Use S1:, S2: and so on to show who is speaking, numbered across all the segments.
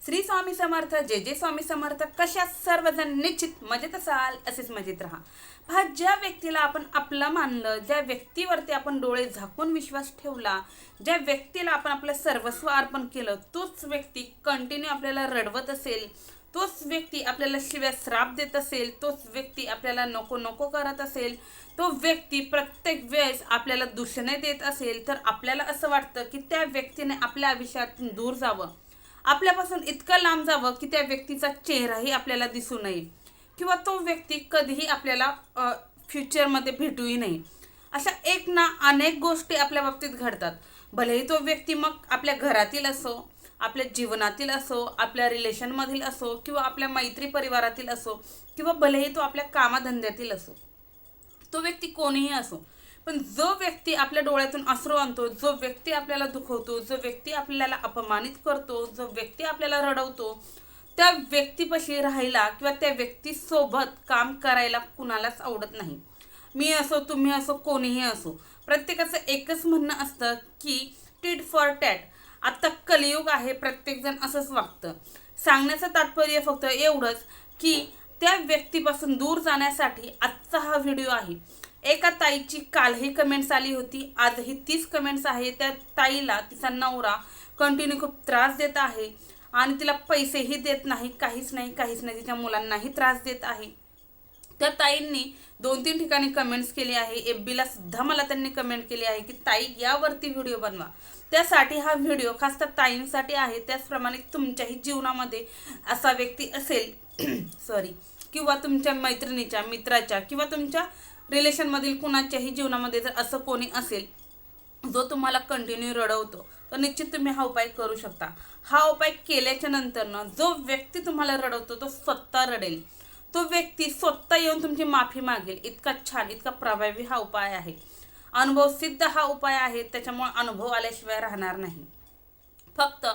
S1: श्री स्वामी समर्थ, जय जय स्वामी समर्थ. कशा सर्वजण निश्चित मजेत असाल, असेच मजेत राहा. पहा, ज्या व्यक्तीला आपण आपलं मानलं, ज्या व्यक्तीवरती आपण डोळे झाकून विश्वास ठेवला, ज्या व्यक्तीला आपण आपलं सर्वस्व अर्पण केलं, तोच व्यक्ती कंटिन्यू आपल्याला रडवत असेल, तोच व्यक्ती आपल्याला शिव्या श्राप देत असेल, तोच व्यक्ती आपल्याला नको नको करत असेल, तो व्यक्ती प्रत्येक वेळेस आपल्याला दूषणे देत असेल, तर आपल्याला असं वाटतं की त्या व्यक्तीने आपल्या आयुष्यातून दूर जावं, आपल्यापासून इतकं लांब जावं की त्या व्यक्तीचा चेहराही आपल्याला दिसू नये, किंवा तो व्यक्ती कधीही आपल्याला फ्युचरमध्ये भेटूही नाही. अशा एक ना अनेक गोष्टी आपल्या बाबतीत घडतात. भलेही तो व्यक्ती मग आपल्या घरातील असो, आपल्या जीवनातील असो, आपल्या रिलेशनमधील असो, किंवा आपल्या मैत्री परिवारातील असो, किंवा भलेही तो आपल्या कामाधंद्यातील असो, तो व्यक्ती कोणीही असो. पण जो व्यक्ती आपल्या डोळ्यातून अश्रू आणतो, जो व्यक्ती आपल्याला दुखवतो, जो व्यक्ती आपल्याला अपमानित करतो, जो व्यक्ती आपल्याला रडवतो, त्या व्यक्तीपाशी राहायला किंवा त्या व्यक्तीसोबत काम करायला कुणालाच आवडत नाही. मी असो, तुम्ही असो, कोणीही असो, प्रत्येकाचं एकच म्हणणं असतं की टीट फॉर टॅट. आता कलियुग आहे, प्रत्येकजण असंच वागतं. सांगण्याचं तात्पर्य फक्त एवढंच की त्या व्यक्तीपासून दूर जाण्यासाठी आजचा हा व्हिडिओ आहे. एका ताईची कालही कमेंट्स आली होती, आजही तीच कमेंट्स आहे. त्या ताईला तिचा नवरा कंटिन्यू खूप त्रास देत आहे आणि तिला पैसेही देत नाही, काहीच नाही. तिच्या मुलांनाही त्रास देत आहे. त्या ताईंनी 2-3 ठिकाणी कमेंट्स केली आहे. FBला सुद्धा मला त्यांनी कमेंट केली आहे की ताई यावरती व्हिडिओ बनवा. त्यासाठी हा व्हिडिओ खास त्या ताईंसाठी आहे. त्याचप्रमाणे तुमच्याही जीवनामध्ये असा व्यक्ती असेल सॉरी, किंवा तुमच्या मैत्रिणीच्या, मित्राच्या, किंवा तुमच्या रिलेशनमधील कुणाच्याही जीवनामध्ये जर असं कोणी असेल जो तुम्हाला कंटिन्यू रडवतो, तर निश्चित तुम्ही हा उपाय करू शकता. हा उपाय केल्याच्या नंतरनं जो व्यक्ती तुम्हाला रडवतो तो स्वतः रडेल, तो व्यक्ती स्वतः येऊन तुमची माफी मागेल. इतका छान, इतका प्रभावी हा उपाय आहे. अनुभव सिद्ध हा उपाय आहे, त्याच्यामुळे अनुभव आल्याशिवाय राहणार नाही. फक्त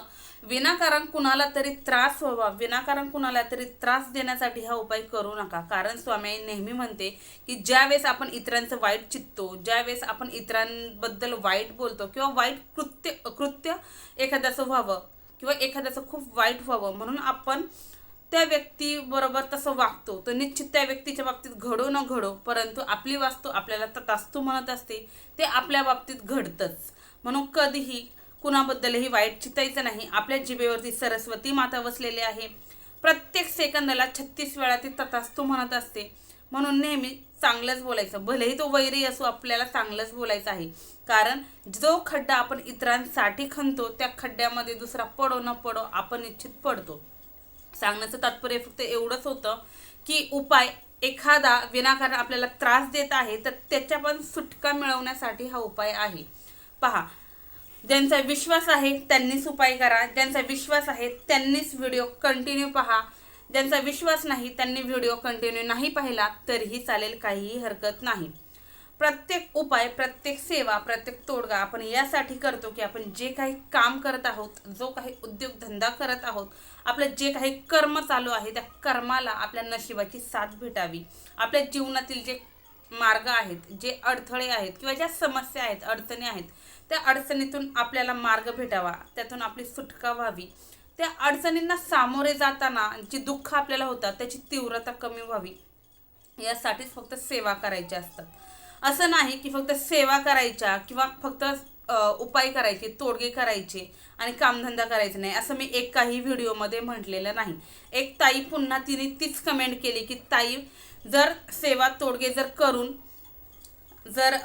S1: विनाकारण कुणाला तरी त्रास व्हावा, विनाकारण कुणाला तरी त्रास देण्यासाठी हा उपाय करू नका. कारण स्वामी नेहमी म्हणते की ज्यावेळेस आपण इतरांचं वाईट चित्तो, ज्यावेळेस आपण इतरांबद्दल वाईट बोलतो, किंवा वाईट कृत्य एखाद्याचं व्हावं, किंवा एखाद्याचं खूप वाईट व्हावं म्हणून आपण त्या व्यक्तीबरोबर तसं वागतो, तर निश्चित त्या व्यक्तीच्या बाबतीत घडो न घडो, परंतु आपली वास्तू आपल्याला तथास्तु म्हणत असते, ते आपल्या बाबतीत घडतंच. म्हणून कधीही कुणाबद्दलही वाईट चितायचं नाही. आपल्या जिभेवरती सरस्वती माता बसलेली आहे. प्रत्येक सेकंदाला 36 वेळा ती तथास्तु म्हणत असते. म्हणून नेहमी चांगलंच बोलायचं. भलेही तो वैरी असो, आपल्याला चांगलंच बोलायचं आहे. कारण जो खड्डा आपण इतरांसाठी खणतो, त्या खड्ड्यामध्ये दुसरा पडो न पडो आपण निश्चित पडतो. सांगण्याचं तात्पर्य फक्त एवढंच होतं की उपाय एखादा विनाकारण आपल्याला त्रास देत आहे, तर त्याच्या पण सुटका मिळवण्यासाठी हा उपाय आहे. पहा, ज्यांचा विश्वास आहे त्यांनीच उपाय करा, ज्यांचा विश्वास आहे त्यांनीच व्हिडिओ कंटिन्यू पहा, ज्यांचा विश्वास नाही त्यांनी व्हिडिओ कंटिन्यू नाही पाहिला तरीही चालेल, काहीही हरकत नाही. प्रत्येक उपाय, प्रत्येक सेवा, प्रत्येक तोडगा आपण यासाठी करतो की आपण जे काही काम करत आहोत, जो काही उद्योगधंदा करत आहोत, आपलं जे काही कर्म चालू आहे, त्या कर्माला आपल्या नशिबाची साथ भेटावी. आपल्या जीवनातील जे मार्ग आहेत, जे अडथळे आहेत, किंवा ज्या समस्या आहेत, अडचणी आहेत, त्या अडचणीतून आपल्याला मार्ग भेटावा, त्यातून आपली सुटका व्हावी. त्या अडचणींना सामोरे जाताना जी दुःख आपल्याला होतात त्याची तीव्रता कमी व्हावी, यासाठीच फक्त सेवा करायच्या असतात. असं नाही की फक्त सेवा करायच्या किंवा फक्त उपाय करायचे, तोडगे करायचे आणि कामधंदा करायचा नाही, असं मी एकाही व्हिडिओमध्ये म्हटलेलं नाही. एक ताई पुन्हा तिने तीच कमेंट केली की ताई, जर सेवा तोडगे जर करून जर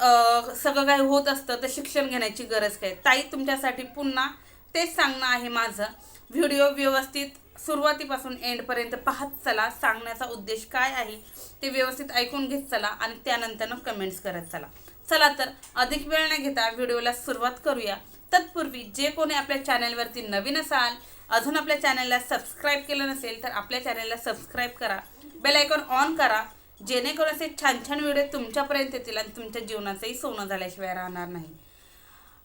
S1: सगळं काही होत असतं तर शिक्षण घेण्याची गरज काय. ताई, तुमच्यासाठी पुन्हा तेच सांगणं आहे माझं. व्हिडिओ व्यवस्थित सुरुवातीपासून एंडपर्यंत पाहत चला. सांगण्याचा उद्देश काय आहे ते व्यवस्थित ऐकून घेत चला आणि त्यानंतरनं कमेंट्स करत चला. चला तर अधिक वेळ न घेता व्हिडिओला सुरुवात करूया. तत्पूर्वी जे कोणी आपल्या चॅनलवरती नवीन असाल, अजून आपल्या चॅनलला सबस्क्राईब केलं नसेल तर आपल्या चॅनलला सबस्क्राईब करा, बेल आयकॉन ऑन करा, जेणेकरून असे छान छान व्हिडिओ तुमच्यापर्यंत येतील आणि तुमच्या जीवनाचंही सोनं झाल्याशिवाय राहणार नाही.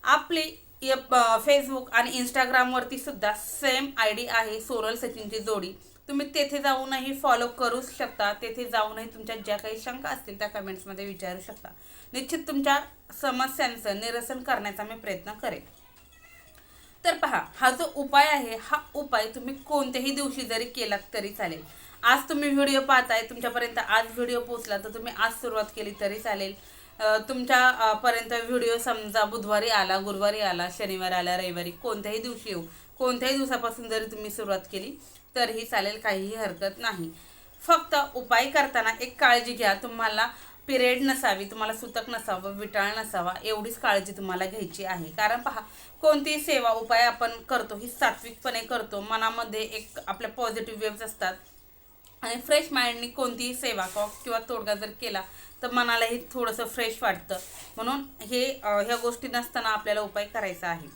S1: आपली फेसबुक आणि इंस्टाग्रामवरती सुद्धा सेम ID आहे, सोनल सचिनची जोडी. तुम्ही तेथे जाऊनही फॉलो करू शकता. तेथे जाऊनही तुमच्या ज्या काही शंका असतील त्या कमेंट्समध्ये विचारू शकता. निश्चित तुमच्या समस्यांचं निरसन करण्याचा मी प्रयत्न करेन. तर पहा, हा जो उपाय आहे, हा उपाय तुम्ही कोणत्याही दिवशी जरी केलात तरी चालेल. आज तुम्ही व्हिडिओ पाहताय, तुमच्यापर्यंत आज व्हिडिओ पोहोचला तर तुम्ही आज सुरुवात केली तरी चालेल. तुमच्या पर्यंत व्हिडिओ समजा बुधवारी आला, गुरुवारी आला, शनिवारी आला, रविवारी, कोणत्याही दिवशी येऊ, कोणत्याही दिवसापासून जरी तुम्ही सुरुवात केली तरीही चालेल, काहीही हरकत नाही. फक्त उपाय करताना एक काळजी घ्या, तुम्हाला पिरियड नसावी, तुम्हाला सुतक नसावं, विटाळ नसावा, एवढीच काळजी तुम्हाला घ्यायची आहे. कारण पहा, कोणतीही सेवा उपाय आपण करतो ही सात्विकपणे करतो, मनामध्ये एक आपल्या पॉझिटिव्ह वेव्स असतात आणि फ्रेश माइंडनी कोणतीही सेवा किंवा तोडगा जर केला तर मनालाही थोडंसं फ्रेश वाटतं. म्हणून ह्या गोष्टी नसताना आपल्याला उपाय करायचा आहे.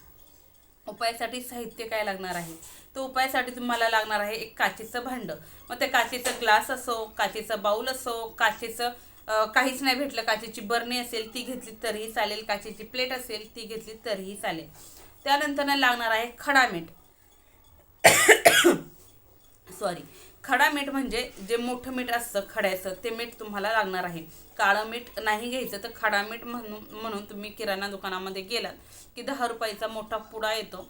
S1: उपायासाठी साहित्य काय लागणार आहे, तर उपायासाठी तुम्हाला लागणार आहे एक काचेचं भांडं. मग ते काचेचं ग्लास असो, काचेचं बाऊल असो, काचेचं काहीच नाही भेटलं, काचेची बरणी असेल ती घेतली तरीही चालेल, काचेची प्लेट असेल ती घेतली तरीही चालेल. त्यानंतर लागणार आहे खडा मीठ. सॉरी, खडा मीठ म्हणजे जे मोठं मीठ असतं खड्याचं, ते मीठ तुम्हाला लागणार आहे. काळं मीठ नाही घ्यायचं, तर खडा मीठ म्हणून तुम्ही किराणा दुकानामध्ये गेलात की 10 रुपयाचा मोठा पुडा येतो,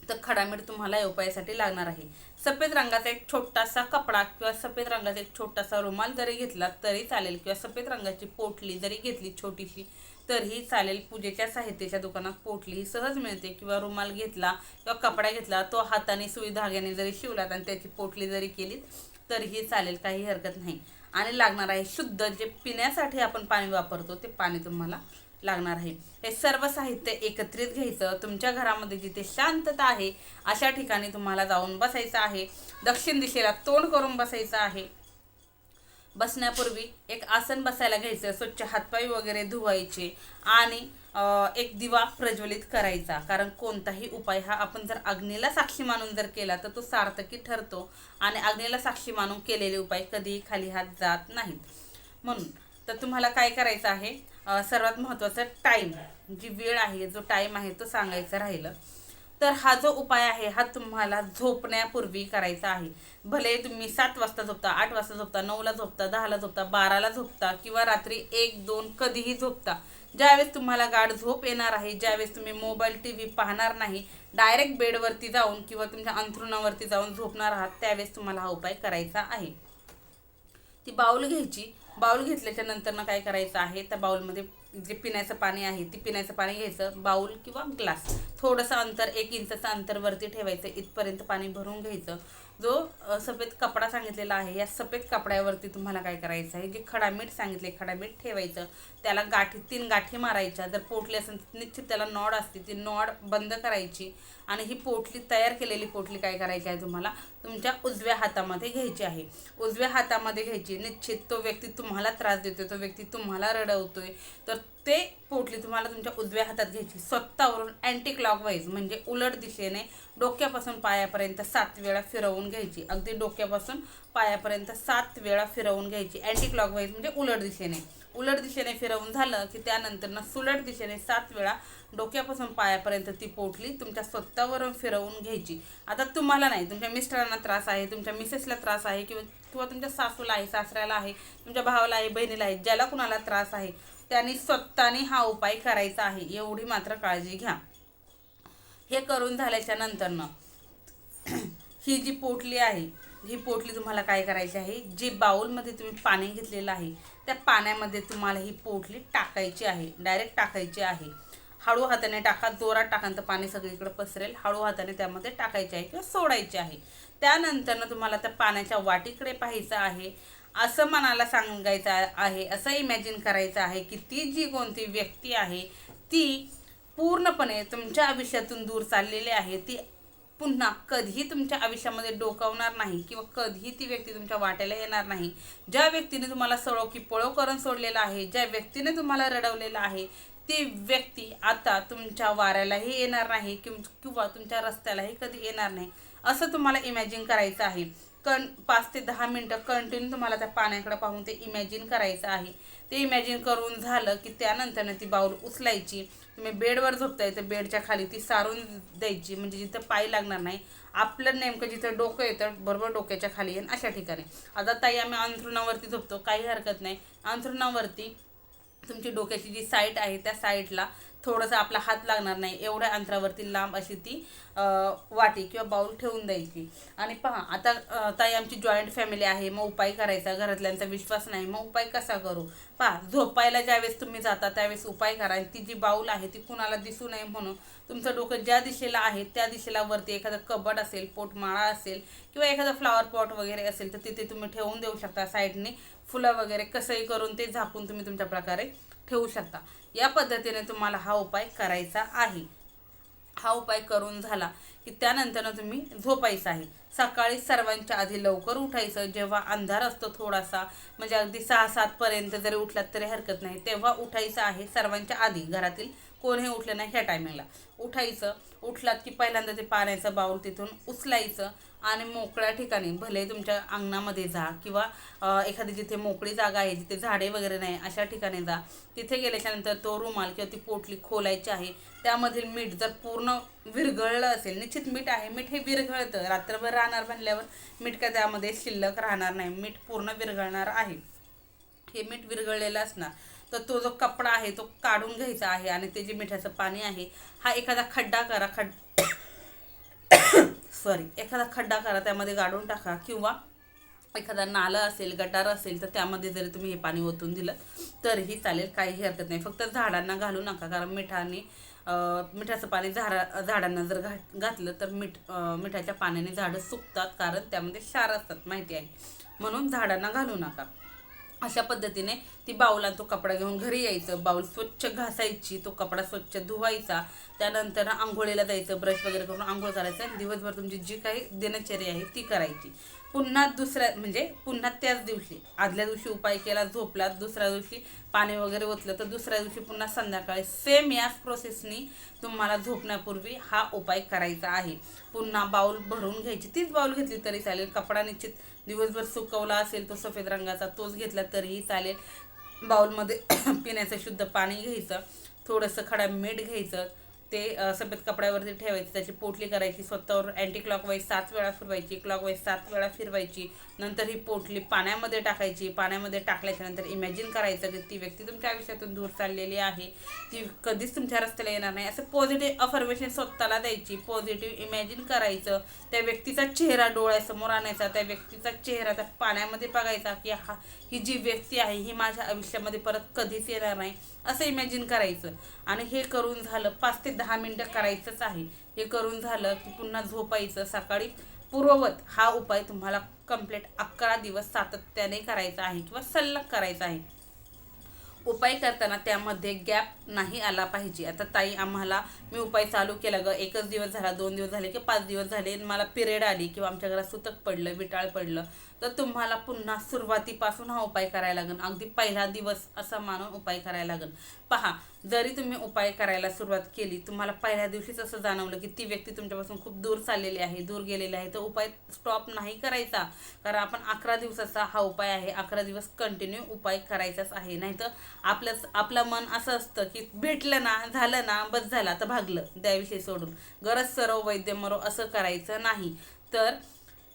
S1: तर खडा मीठ तुम्हाला या उपायासाठी लागणार आहे. सफेद रंगाचा एक छोटासा कपडा किंवा सफेद रंगाचा एक छोटासा रुमाल जरी घेतला तरी चालेल, किंवा सफेद रंगाची पोटली जरी घेतली छोटीशी तरीही चालेल. पूजेच्या साहित्याच्या दुकानात पोटली ही सहज मिळते, किंवा रुमाल घेतला किंवा कपडा घेतला, तो हाताने सुई धाग्याने जरी शिवलात आणि त्याची पोटली जरी केली तरीही चालेल, काही हरकत नाही. आणि लागणार आहे शुद्ध, जे पिण्यासाठी आपण पाणी वापरतो ते पाणी तुम्हाला लागणार आहे. हे सर्व साहित्य एकत्रित घ्यायचं. तुमच्या घरामध्ये जिथे शांतता आहे अशा ठिकाणी तुम्हाला जाऊन बसायचं आहे. दक्षिण दिशेला तोंड करून बसायचं आहे. बसण्यापूर्वी एक आसन बसायला घ्यायचं, स्वच्छ हातपाय वगैरे धुवायचे आणि एक दिवा प्रज्वलित करायचा. कारण कोणताही उपाय हा आपण जर अग्नीला साक्षी मानून जर केला तर तो सार्थकी ठरतो, आणि अग्नीला साक्षी मानून केलेले उपाय कधीही खाली हात जात नाहीत. म्हणून तर तुम्हाला काय करायचं आहे, सर्वात महत्त्वाचं टाईम, जी वेळ आहे, जो टाईम आहे तो सांगायचं राहिलं. तर हा जो उपाय आहे हा तुम्हाला झोपण्यापूर्वी करायचा आहे. भले तुम्ही 7 वाजता झोपता, 8 वाजता झोपता, 9ला झोपता, 10ला झोपता, 12ला झोपता, किंवा रात्री 1-2 कधीही झोपता. ज्यावेळेस तुम्हाला गाढ झोप येणार आहे, ज्यावेळेस तुम्ही मोबाईल TV पाहणार नाही, डायरेक्ट बेडवरती जाऊन किंवा तुमच्या अंथरुणावरती जाऊन झोपणार आहात, त्यावेळेस तुम्हाला हा उपाय करायचा आहे. ती बाऊल घ्यायची. बाऊल घेतल्याच्या नंतर काय करायचं आहे, त्या बाऊलमध्ये जे पिण्याचं पाणी आहे ती पिण्याचं पाणी घ्यायचं. बाऊल किंवा ग्लास थोडंसं अंतर 1 इंचचं अंतर वरती ठेवायचं, इथपर्यंत पाणी भरून घ्यायचं. जो सफेद कपडा सांगितलेला आहे, या सफेद कपड्यावरती तुम्हाला काय करायचं आहे, जे खडा मीठ सांगितले खडा मीठ ठेवायचं. त्याला 3 गाठी मारायच्या. जर पोटली असेल निश्चित त्याला नॉड असते, ती नॉड बंद करायची आणि ही पोटली, तयार केलेली पोटली काय करायची आहे, तुम्हाला तुमच्या उजव्या हातामध्ये घ्यायची आहे. उजव्या हातामध्ये घ्यायची. निश्चित तो व्यक्ती तुम्हाला त्रास देतोय, तो व्यक्ती तुम्हाला रडवतोय, तर ते पोटली तुम्हाला तुमच्या उजव्या हातात घ्यायची. स्वतःवरून अँटी क्लॉकवाईज म्हणजे उलट दिशेने डोक्यापासून पायापर्यंत 7 वेळा फिरवून घ्यायची. अगदी डोक्यापासून पायापर्यंत 7 वेळा फिरवून घ्यायची. अँटी क्लॉकवाईज म्हणजे उलट दिशेने. उलट दिशेने फिरवून झालं की त्यानंतर सुलट दिशेने 7 वेळा डोक्यापासून पायापर्यंत ती पोटली तुमच्या स्वतःवरून फिरवून घ्यायची. आता तुम्हाला नाही, तुमच्या मिस्टरांना त्रास आहे, तुमच्या मिसेसला त्रास आहे, किंवा तुमच्या सासूला आहे, सासऱ्याला आहे, तुमच्या भावाला आहे, बहिणीला आहे, ज्याला कुणाला त्रास आहे त्यांनी स्वतःने हा उपाय करायचा आहे, एवढी मात्र काळजी घ्या. हे करून झाल्याच्या नंतरनं ही जी पोटली आहे, ही पोटली तुम्हाला काय करायची आहे, जे बाउलमध्ये तुम्ही पाणी घेतलेलं आहे त्या पाण्यामध्ये तुम्हाला ही पोटली टाकायची आहे. डायरेक्ट टाकायची आहे. हळू हाताने टाका, जोरात टाका तर पाणी सगळीकडे पसरेल. हळू हाताने त्यामध्ये टाकायचे आहे किंवा सोडायचे आहे. त्यानंतरनं तुम्हाला त्या पाण्याच्या वाटीकडे पाहायचं आहे. असं मनाला सांगायचं आहे, असं इमॅजिन करायचं आहे की ती जी कोणती व्यक्ती आहे ती पूर्णपणे तुमच्या आयुष्यातून दूर चाललेली आहे. ती पुन्हा कधीही तुमच्या आयुष्यामध्ये डोकावणार नाही, किंवा कधीही ती व्यक्ती तुमच्या वाट्याला येणार नाही. ज्या व्यक्तीने तुम्हाला सळो की पळो करून सोडलेलं आहे, ज्या व्यक्तीने तुम्हाला रडवलेलं आहे, ती व्यक्ती आता तुमच्या वाऱ्यालाही येणार नाही, किंवा तुमच्या रस्त्यालाही कधी येणार नाही. असं तुम्हाला इमॅजिन करायचं आहे. 5 ते 10 मिनटं कंटिन्यू तुम्हाला त्या पाण्याकडे पाहून ते इमॅजिन करायचं आहे. ते इमॅजिन करून झालं की त्यानंतर ती बाऊल उचलायची. तुम्ही बेडवर झोपताय तर बेडच्या खाली ती सारून द्यायची, म्हणजे जिथं पाय लागणार नाही, आपलं नेमकं जिथं डोकं येतं बरोबर डोक्याच्या खाली येईन अशा ठिकाणी. आता ताई आम्ही अंथरुणावरती झोपतो, काही हरकत नाही. अंथरुणावरती तुमची डोक्याची जी साईड आहे त्या साईडला थोडंसं आपला हात लागणार नाही एवढ्या अंतरावरती लांब अशी ती वाटी किंवा बाउल ठेवून द्यायची. आणि पहा आता ताई आमची जॉईंट फॅमिली आहे, मग उपाय करायचा, घरातल्यांचा विश्वास नाही, मग उपाय कसा करू? पहा, झोपायला ज्यावेळेस तुम्ही जाता त्यावेळेस उपाय करा. ती जी बाउल आहे ती कुणाला दिसू नये म्हणून तुमचं डोकं ज्या दिशेला आहे त्या दिशेला वरती एखादं कबड असेल, पोटमाळा असेल किंवा एखादा फ्लॉवर पॉट वगैरे असेल तर तिथे तुम्ही ठेवून देऊ शकता. साईडने फुलं वगैरे कसंही करून ते झाकून तुम्ही तुमच्या प्रकारे ठेवू शकता. या पद्धतीने तुम्हाला हा उपाय करायचा आहे. हा उपाय करून झाला की त्यानंतर तुम्ही झोपायचं आहे. सकाळी सर्वांच्या आधी लवकर उठायचं. जेव्हा अंधार असतो थोडासा, म्हणजे अगदी 6-7 पर्यंत जरी उठलात तरी हरकत नाही, तेव्हा उठायचं आहे. सर्वांच्या आधी घरातील कोणीही उठलं नाही ह्या टायमिंगला उठायचं. उठलात की पहिल्यांदा ते पाण्याचं बाऊल तिथून उचलायचं आणि मोकळ्या ठिकाणी, भले तुमच्या अंगणामध्ये जा किंवा एखादी जिथे मोकळी जागा आहे, जिथे झाडे वगैरे नाही अशा ठिकाणी जा. तिथे गेल्याच्यानंतर तो रुमाल किंवा ती पोटली खोलायची आहे. त्यामधील मीठ जर पूर्ण विरघळलं असेल, निश्चित मीठ आहे, मीठ हे विरघळतं, रात्रभर राहणार म्हणल्यावर मीठ का त्यामध्ये शिल्लक राहणार नाही, मीठ पूर्ण विरघळणार आहे. हे मीठ विरघळलेलं असणार तर तो जो कपडा आहे तो काढून घ्यायचा आहे आणि ते जे मिठाचं पाणी आहे हा एखादा खड्डा करा, एखादा खड्डा करा, त्यामध्ये गाडून टाका किंवा एखादा नाला असेल, गटार असेल तर त्यामध्ये जरी तुम्ही हे पाणी ओतून दिलं तरीही चालेल, काही हरकत नाही. फक्त झाडांना घालू नका, कारण मिठाचं पाणी झाडांना जर घातलं तर मिठाच्या पाण्याने झाडं सुकतात, कारण त्यामध्ये क्षार असतात माहिती आहे, म्हणून झाडांना घालू नका. अशा पद्धतीने ती बाऊल आणि तो कपडा घेऊन घरी यायचं. बाऊल स्वच्छ घासायची, तो कपडा स्वच्छ धुवायचा. त्यानंतर आंघोळीला जायचं, ब्रश वगैरे करून आंघोळ करायचं आणि दिवसभर तुमची जी काही दिनचर्या आहे ती करायची. पुन्हा पुन्हा त्याच दिवशी, आदल्या दिवशी उपाय केला, झोपलात, दुसऱ्या दिवशी पाणी वगैरे ओतलं तर दुसऱ्या दिवशी पुन्हा संध्याकाळी सेम याच प्रोसेसनी तुम्हाला झोपण्यापूर्वी हा उपाय करायचा आहे. पुन्हा बाऊल भरून घ्यायची, तीच बाऊल घेतली तरी चालेल. कपडा निश्चित दिवसभर सुकवला असेल तो सफेद रंगाचा, तोच घेतला तरीही चालेल. बाऊलमध्ये पिण्याचं शुद्ध पाणी घ्यायचं, थोडंसं खडा मीठ घ्यायचं, ते सफेद कपड्यावरती ठेवायची, त्याची पोटली करायची, स्वतःवर अँटी क्लॉकवाईज 7 वेळा फिरवायची, क्लॉकवाईज 7 वेळा फिरवायची. नंतर ही पोटली पाण्यामध्ये टाकायची. पाण्यामध्ये टाकल्याच्या नंतर इमॅजिन करायचं की ती व्यक्ती तुमच्या आयुष्यातून दूर चाललेली आहे, ती कधीच तुमच्या रस्त्याला येणार नाही, असं पॉझिटिव्ह अफर्मेशन स्वतःला द्यायची, पॉझिटिव्ह इमॅजिन करायचं. त्या व्यक्तीचा चेहरा डोळ्यासमोर आणायचा, त्या व्यक्तीचा चेहरा त्या पाण्यामध्ये बघायचा की ही जी व्यक्ती आहे ही माझ्या आयुष्यामध्ये परत कधीच येणार नाही, असं इमॅजिन करायचं. आणि हे करून झालं 5 ते 10 मिनटं करायचंच आहे. हे करून झालं की पुन्हा झोपायचं. सकाळी पूर्ववत हा उपाय तुम्हाला कंप्लीट 11 दिवस सातत्याने करायचा आहे किंवा सलग करायचा आहे. उपाय करताना त्यामध्ये गॅप नाही आला पाहिजे. आता ताई मी उपाय चालू केला ग, 1 दिवस झाला, 2 दिवस झाले की 5 दिवस झाले, मला पिरियड आली किंवा आमच्या घरात सुतक पडलं, विटाळ पडलं, तर तुम्हाला पुन्हा सुरुवातीपासून हा उपाय करायला लागेल. अगदी पहिला दिवस असं मानून उपाय करायला लागेल. पहा, जरी तुम्ही उपाय करायला सुरुवात केली, तुम्हाला पहिल्या दिवशीच असं जाणवलं की ती व्यक्ती तुमच्यापासून खूप दूर चाललेली आहे, दूर गेलेली आहे, तर उपाय स्टॉप नाही करायचा. कारण आपण 11 दिवसाचा हा उपाय आहे, 11 दिवस कंटिन्यू उपाय करायचाच आहे. नाही तर आपलं मन असं असतं की भेटलं ना, झालं ना, बस झालं, आता भागलं त्याविषयी सोडून, गरज सरो वैद्य मरो असं करायचं नाही. तर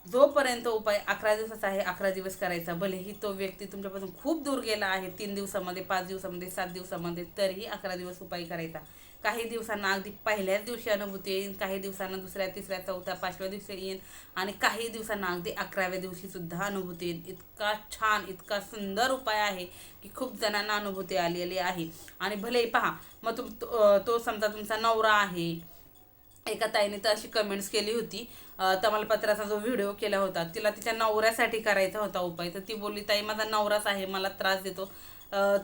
S1: जोपर्यंत उपाय 11 दिवसाचा आहे 11 दिवस करायचा. भलेही तो व्यक्ती तुमच्यापासून खूप दूर गेला आहे, 3 दिवसामध्ये, 5 दिवसामध्ये, 7 दिवसामध्ये, तरीही 11 दिवस उपाय करायचा. काही दिवसांना अगदी पहिल्याच दिवशी अनुभूती येईल, काही दिवसांना दुसऱ्या, तिसऱ्या, चौथ्या, 5व्या दिवशी येईल आणि काही दिवसांना अगदी 11व्या दिवशी सुद्धा अनुभूती येईल. इतका छान, इतका सुंदर उपाय आहे की खूप जणांना अनुभूती आलेली आहे. आणि भले पहा, मग तो समजा तुमचा नवरा आहे. एका ताईने तर अशी कमेंट्स केली होती, तमालपत्राचा जो व्हिडिओ केला होता, तिला तिच्या नवऱ्यासाठी करायचा होता उपाय, तर ती बोलली ताई माझा नवराच आहे, मला त्रास देतो,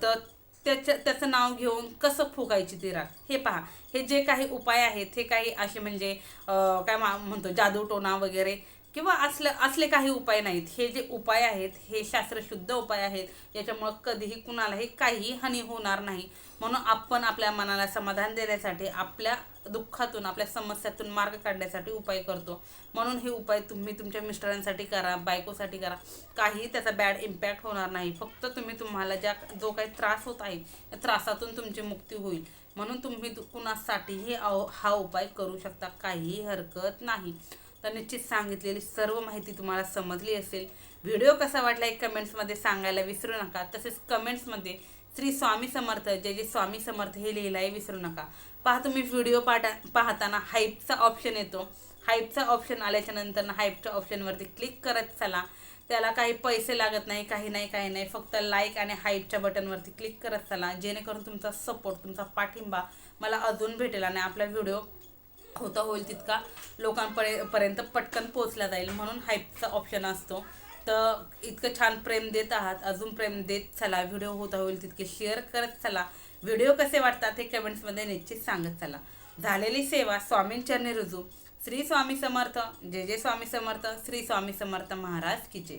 S1: तर त्याचं नाव घेऊन कसं फुकायची ती राख. हे पहा, हे जे काही उपाय आहेत हे काही असे म्हणजे काय म्हणतो जादूटोणा वगैरे किंवा असले काही उपाय नाहीत. हे जे उपाय आहेत हे शास्त्रशुद्ध उपाय आहेत. याच्यामुळं कधीही कुणालाही काही हानी होणार नाही. म्हणून आपण आपल्या मनाला समाधान देण्यासाठी, आपल्या दुःखातून, आपल्या समस्यातून मार्ग काढण्यासाठी उपाय करतो. म्हणून हे उपाय तुम्ही तुमच्या मिस्टरांसाठी करा, बायकोसाठी करा, काही त्याचा बॅड इम्पॅक्ट होणार नाही. फक्त तुम्हाला जो काही त्रास होत आहे त्या त्रासातून तुमची मुक्ती होईल. म्हणून तुम्ही कुणासाठीही हा उपाय करू शकता, काहीही हरकत नाही. तर निश्चित सांगितलेली सर्व माहिती तुम्हाला समजली असेल. व्हिडिओ कसा वाटला एक कमेंट्समध्ये सांगायला विसरू नका. तसेच कमेंट्समध्ये श्री स्वामी समर्थ, जय जय स्वामी समर्थ हे लिहिलाय विसरू नका. पहा तुम्ही व्हिडिओ पाहताना हाईपचा ऑप्शन येतो. हाईपचा ऑप्शन आल्याच्या नंतर हाईपच्या ऑप्शनवरती क्लिक करत चला. त्याला काही पैसे लागत नाही, काही नाही. फक्त लाईक आणि हाईपच्या बटनवरती क्लिक करत चला, जेणेकरून तुमचा सपोर्ट, तुमचा पाठिंबा मला अजून भेटेल आणि आपला व्हिडिओ होईल तितका लोकांपर्यंत पटकन पोचला जाईल. म्हणून हाईपचा ऑप्शन असतो. तर इतकं छान प्रेम देत आहात, अजून प्रेम देत चला. व्हिडिओ होईल तितके शेअर करत चला. व्हिडिओ कसे वाटतात हे कमेंट्समध्ये निश्चित सांगत चला. झालेली सेवा स्वामींचरणी रुजू. श्री स्वामी समर्थ, जय जय स्वामी समर्थ. श्री स्वामी समर्थ महाराज की जय.